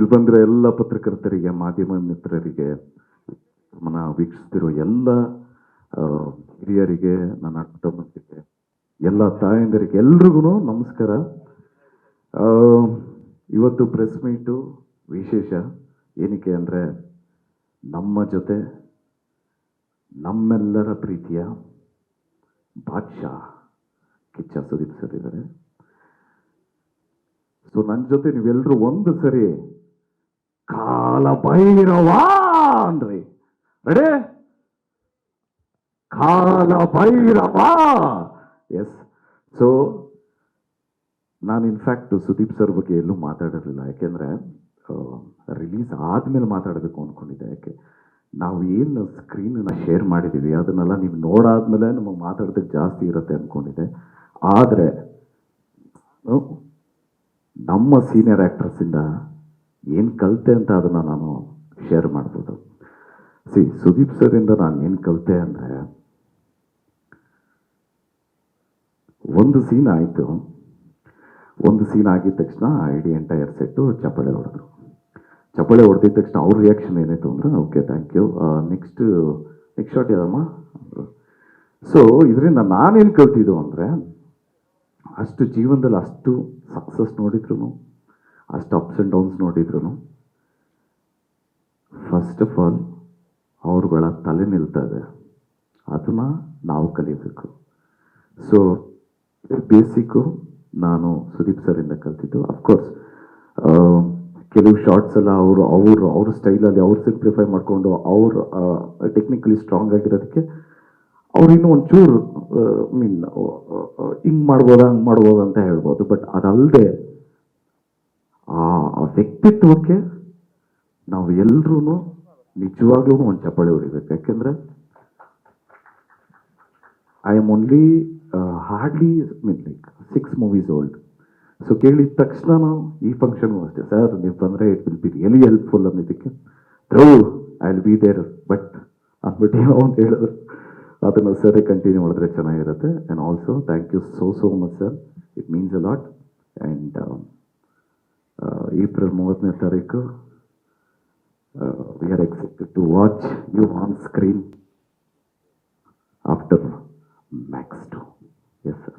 ಇಲ್ಲಿ ಬಂದಿರೋ ಎಲ್ಲ ಪತ್ರಕರ್ತರಿಗೆ, ಮಾಧ್ಯಮ ಮಿತ್ರರಿಗೆ, ನಮ್ಮನ್ನ ವೀಕ್ಷಿಸ್ತಿರೋ ಎಲ್ಲ ಹಿರಿಯರಿಗೆ, ನನ್ನ ಅಣ್ಣ ತಮ್ಮಂದಿರಿಗೆ, ಎಲ್ಲ ತಾಯಂದಿರಿಗೆ ಎಲ್ರಿಗೂ ನಮಸ್ಕಾರ. ಇವತ್ತು ಪ್ರೆಸ್ ಮೀಟು ವಿಶೇಷ ಏನಕ್ಕೆ ಅಂದರೆ, ನಮ್ಮ ಜೊತೆ ನಮ್ಮೆಲ್ಲರ ಪ್ರೀತಿಯ ಬಾದ್ಶಾ ಕಿಚ್ಚ ಸುದೀಪ್ ಸರ್ ಇದ್ದಾರೆ. ಸೊ ನನ್ನ ಜೊತೆ ನೀವೆಲ್ಲರೂ ಒಂದು ಸರಿ ಕಾಲ ಭೈರವ ಅಂದ್ರಿ. ರೆಡಿ? ಕಾಲ ಭೈರವ. ಎಸ್. ಸೊ ನಾನು ಇನ್ಫ್ಯಾಕ್ಟ್ ಸುದೀಪ್ ಸರ್ ಬಗ್ಗೆ ಎಲ್ಲೂ ಮಾತಾಡಿರಲಿಲ್ಲ, ಯಾಕೆಂದರೆ ರಿಲೀಸ್ ಆದಮೇಲೆ ಮಾತಾಡಬೇಕು ಅಂದ್ಕೊಂಡಿದ್ದೆ. ಯಾಕೆ ನಾವು ಏನು ಸ್ಕ್ರೀನನ್ನು ಶೇರ್ ಮಾಡಿದ್ದೀವಿ ಅದನ್ನೆಲ್ಲ ನೀವು ನೋಡಾದ್ಮೇಲೆ ನಮಗೆ ಮಾತಾಡೋದಕ್ಕೆ ಜಾಸ್ತಿ ಇರುತ್ತೆ ಅಂದ್ಕೊಂಡಿದ್ದೆ. ಆದರೆ ನಮ್ಮ ಸೀನಿಯರ್ ಆ್ಯಕ್ಟ್ರಸ್ಸಿಂದ ಏನು ಕಲಿತೆ ಅಂತ ಅದನ್ನು ನಾನು ಶೇರ್ ಮಾಡ್ಬೋದು. ಸುದೀಪ್ ಸರಿಂದ ನಾನು ಏನು ಕಲಿತೆ ಅಂದರೆ, ಒಂದು ಸೀನ್ ಆಯಿತು. ಒಂದು ಸೀನ್ ಆಗಿದ ತಕ್ಷಣ ಇಡೀ ಎಂಟೈರ್ ಸೆಟ್ಟು ಚಪ್ಪಾಳೆ ಹೊಡೆದ್ರು. ಚಪ್ಪಾಳೆ ಹೊಡೆದಿದ್ದ ತಕ್ಷಣ ಅವ್ರ ರಿಯಾಕ್ಷನ್ ಏನಾಯಿತು ಅಂದರೆ, okay thank you, next shot ಯಾದಮ್ಮ ಅಂದರು. ಸೊ ಇದರಿಂದ ನಾನೇನು ಕಲ್ತಿದ್ದು ಅಂದರೆ, ಅಷ್ಟು ಜೀವನದಲ್ಲಿ ಅಷ್ಟು ಸಕ್ಸಸ್ ನೋಡಿದ್ರು, ಅಷ್ಟು ಅಪ್ಸ್ ಆ್ಯಂಡ್ ಡೌನ್ಸ್ ನೋಡಿದ್ರು, ಫಸ್ಟ್ ಆಫ್ ಆಲ್ ಅವ್ರುಗಳ ತಲೆ ನಿಲ್ತದೆ, ಅದನ್ನು ನಾವು ಕಲಿಯಬೇಕು. ಸೊ ಬೇಸಿಕ್ಕು ನಾನು ಸುದೀಪ್ ಸರಿಂದ ಕಲ್ತಿದ್ದು. ಅಫ್ಕೋರ್ಸ್ ಕೆಲವು ಶಾರ್ಟ್ಸ್ ಎಲ್ಲ ಅವ್ರ ಸ್ಟೈಲಲ್ಲಿ ಅವ್ರು ಸಿಂಪ್ಲಿಫೈ ಮಾಡಿಕೊಂಡು ಅವ್ರು ಟೆಕ್ನಿಕಲಿ ಸ್ಟ್ರಾಂಗ್ ಆಗಿರೋದಕ್ಕೆ ಅವ್ರು ಇನ್ನೂ ಒಂಚೂರು ಹಿಂಗೆ ಮಾಡ್ಬೋದಾ ಹಂಗೆ ಮಾಡ್ಬೋದ ಅಂತ ಹೇಳ್ಬೋದು. ಬಟ್ ಅದಲ್ಲದೆ ಆ ವ್ಯಕ್ತಿತ್ವಕ್ಕೆ ನಾವು ಎಲ್ಲರೂ ನಿಜವಾಗ್ಲೂ ಒಂದು ಚಪ್ಪಾಳೆ ಹೊಡಿಬೇಕು. ಯಾಕೆಂದರೆ I am only hardly like 6 movies old. So ಕೇಳಿದ ತಕ್ಷಣ ನಾವು ಈ ಫಂಕ್ಷನ್ಗೂ ಅಷ್ಟೇ, ಸರ್ ನೀವು ಬಂದರೆ it will be really helpful ಅನ್ನೋದಕ್ಕೆ through I will be there but ಅಂದ್ಬಿಟ್ಟು ಅಂತ ಹೇಳಿದ್ರು. ಅದನ್ನು ಸರಿ ಕಂಟಿನ್ಯೂ ಮಾಡಿದ್ರೆ ಚೆನ್ನಾಗಿರುತ್ತೆ. And also thank you so much sir, it means a lot. And April 30ನೇ ತಾರೀಕು we are excited to watch you on screen after Max 2. Yes, sir.